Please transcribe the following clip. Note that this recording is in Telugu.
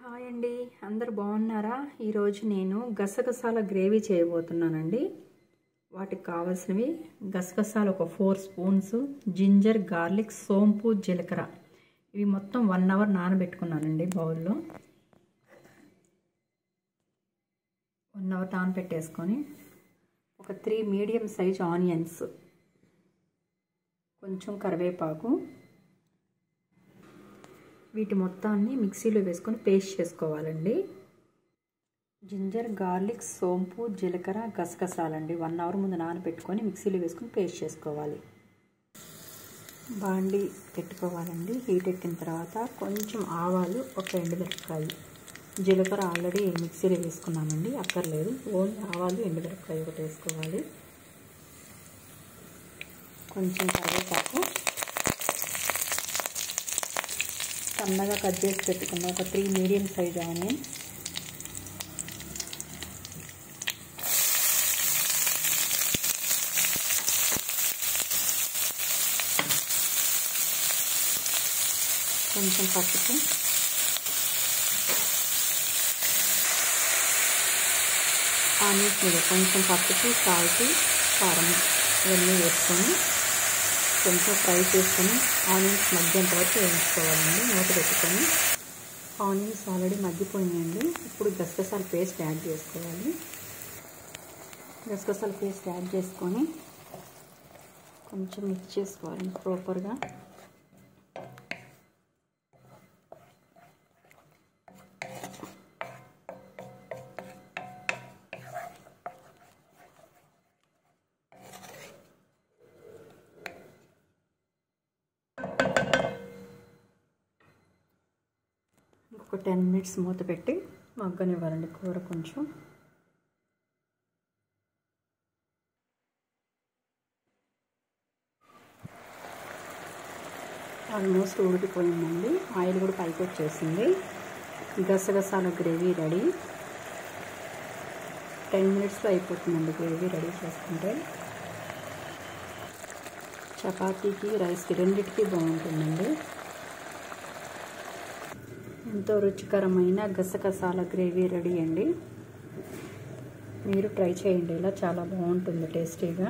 హాయ్ అండి, అందరు బాగున్నారా? ఈరోజు నేను గసగసాల గ్రేవీ చేయబోతున్నానండి. వాటికి కావాల్సినవి గసగసాలు ఒక 4 స్పూన్స్, జింజర్, గార్లిక్, సోంపు, జీలకర్ర ఇవి మొత్తం 1 అవర్ నానబెట్టుకున్నానండి. బౌల్లో 1 అవర్ నానబెట్టేసుకొని ఒక 3 మీడియం సైజ్ ఆనియన్స్, కొంచెం కరివేపాకు, వీటి మొత్తాన్ని మిక్సీలో వేసుకొని పేస్ట్ చేసుకోవాలండి. జింజర్, గార్లిక్, సోంపు, జీలకర్ర, గసగసాలండి 1 అవర్ ముందు నానబెట్టుకొని మిక్సీలో వేసుకొని పేస్ట్ చేసుకోవాలి. బాండి పెట్టుకోవాలండి. హీట్ ఎక్కిన తర్వాత కొంచెం ఆవాలు, ఒక ఎండుమిరపకాయ, జీలకర్ర ఆల్రెడీ మిక్సీలో వేసుకున్నామండి, అక్కర్లేదు. ఓన్లీ ఆవాలు, ఎండుమిరపకాయ ఒకటి వేసుకోవాలి. కొంచెం కరివేపాకు, సన్నగా కట్ చేసి పెట్టుకున్న ఒక 3 మీడియం సైజ్ ఆనియన్, కొంచెం పసుపు, ఆనియన్స్ మీద కొంచెం పసుపు, సాల్ట్, కారం ఇవన్నీ వేసుకొని కొంచెం ఫ్రై చేసుకొని ఆనియన్స్ మగ్గేంత వరకు వేయించుకోవాలండి. మూత పెట్టుకొని ఆనియన్స్ ఆల్రెడీ మగ్గిపోయినాయండి. ఇప్పుడు గసగసాల పేస్ట్ యాడ్ చేసుకోవాలి. గసగసాల పేస్ట్ యాడ్ చేసుకొని కొంచెం మిక్స్ చేసుకోవాలి ప్రాపర్గా. ఒక 10 మినిట్స్ మూత పెట్టి మగ్గనివ్వాలండి కూర. కొంచెం ఆల్మోస్ట్ ఉడికిపోయిందండి. ఆయిల్ కూడా పైకి వచ్చేసింది. గసగసాల గ్రేవీ రెడీ. 10 మినిట్స్లో అయిపోతుందండి గ్రేవీ రెడీ చేసుకుంటే. చపాతీకి, రైస్కి రెండింటికి బాగుంటుందండి. ఎంతో రుచికరమైన గసగసాల గ్రేవీ రెడీ అండి. మీరు ట్రై చేయండి, ఇలా చాలా బాగుంటుంది టేస్టీగా.